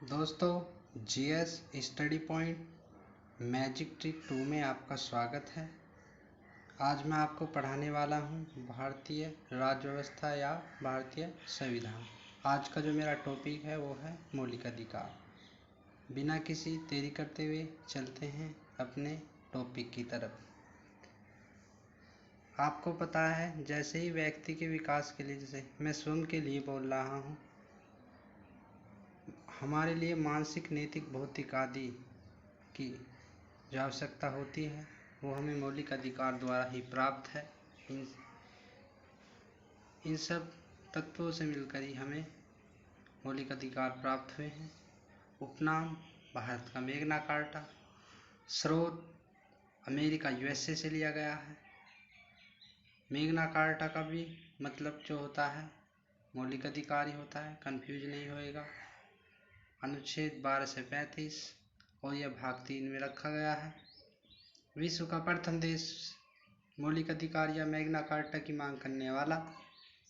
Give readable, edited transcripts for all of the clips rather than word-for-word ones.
दोस्तों GS study point magic trick 2 में आपका स्वागत है। आज मैं आपको पढ़ाने वाला हूं भारतीय राज्य व्यवस्था या भारतीय संविधान। आज का जो मेरा टॉपिक है वो है मौलिक अधिकार। बिना किसी देरी करते हुए चलते हैं अपने टॉपिक की तरफ। आपको पता है जैसे ही व्यक्ति के विकास के लिए, जैसे मैं स्वयं के लिए बोल रहा हूँ, हमारे लिए मानसिक, नैतिक, भौतिक आदि की जो आवश्यकता होती है वो हमें मौलिक अधिकार द्वारा ही प्राप्त है। इन सब तत्वों से मिलकर ही हमें मौलिक अधिकार प्राप्त हुए हैं। उपनाम भारत का मैग्ना कार्टा, स्रोत अमेरिका यूएसए से लिया गया है। मैग्ना कार्टा का भी मतलब जो होता है मौलिक अधिकार ही होता है, कंफ्यूज नहीं होएगा। अनुच्छेद 12 से 35 और यह भाग 3 में रखा गया है। विश्व का प्रथम देश मौलिक अधिकार या मैग्ना कार्टा की मांग करने वाला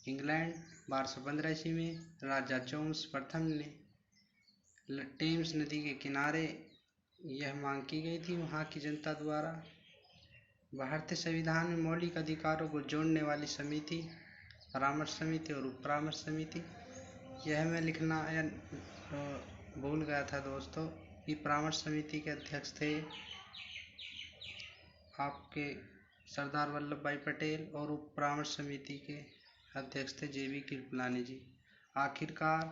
इंग्लैंड। 1215 ईस्वी में राजा जोम्स प्रथम ने टेम्स नदी के किनारे यह मांग की गई थी वहाँ की जनता द्वारा। भारतीय संविधान में मौलिक अधिकारों को जोड़ने वाली समिति, परामर्श समिति और उप परामर्श समिति, यह मैं लिखना भूल गया था दोस्तों कि परामर्श समिति के अध्यक्ष थे आपके सरदार वल्लभ भाई पटेल और उप परामर्श समिति के अध्यक्ष थे जेबी कृपलानी जी। आखिरकार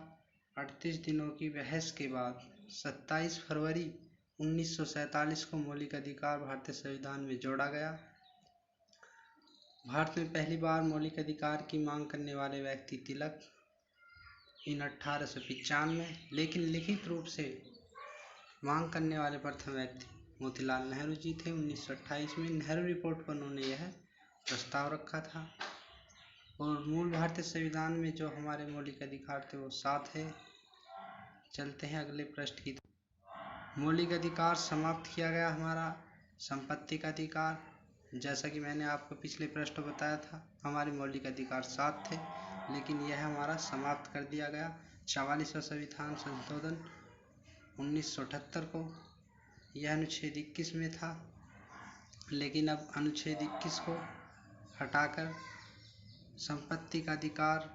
38 दिनों की बहस के बाद 27 फरवरी 1947 को मौलिक अधिकार भारतीय संविधान में जोड़ा गया। भारत में पहली बार मौलिक अधिकार की मांग करने वाले व्यक्ति तिलक इन 1895, लेकिन लिखित रूप से मांग करने वाले प्रथम व्यक्ति मोतीलाल नेहरू जी थे। 1928 में नेहरू रिपोर्ट पर उन्होंने यह प्रस्ताव रखा था। और मूल भारतीय संविधान में जो हमारे मौलिक अधिकार थे वो 7 है। चलते हैं अगले पृष्ठ की। मौलिक अधिकार समाप्त किया गया हमारा संपत्ति का अधिकार। जैसा कि मैंने आपको पिछले पृष्ठ बताया था, हमारे मौलिक अधिकार 7 थे, लेकिन यह हमारा समाप्त कर दिया गया 44वां संविधान संशोधन 1978 को। यह अनुच्छेद 21 में था, लेकिन अब अनुच्छेद 21 को हटाकर संपत्ति का अधिकार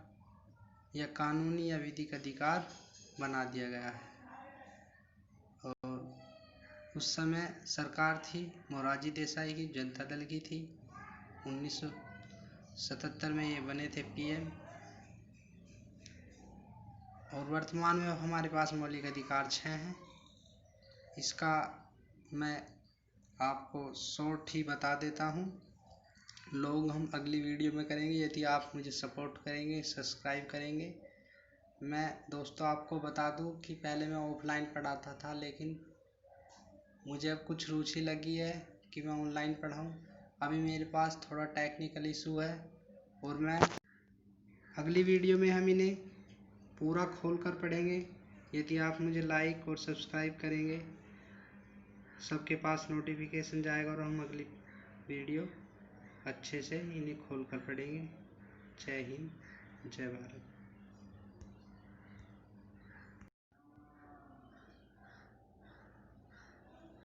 या कानूनी या विधिक अधिकार बना दिया गया है। और उस समय सरकार थी मोरारजी देसाई की, जनता दल की थी। 1977 में ये बने थे पीएम। और वर्तमान में हमारे पास मौलिक अधिकार 6 हैं। इसका मैं आपको शॉर्ट ही बता देता हूँ। लोग हम अगली वीडियो में करेंगे यदि आप मुझे सपोर्ट करेंगे, सब्सक्राइब करेंगे। मैं दोस्तों आपको बता दूं कि पहले मैं ऑफलाइन पढ़ाता था, लेकिन मुझे अब कुछ रुचि लगी है कि मैं ऑनलाइन पढ़ाऊँ। अभी मेरे पास थोड़ा टेक्निकल इशू है और मैं अगली वीडियो में हम इन्हें पूरा खोल कर पढ़ेंगे। यदि आप मुझे लाइक और सब्सक्राइब करेंगे, सबके पास नोटिफिकेशन जाएगा और हम अगली वीडियो अच्छे से इन्हें खोल कर पढ़ेंगे। जय हिंद, जय भारत।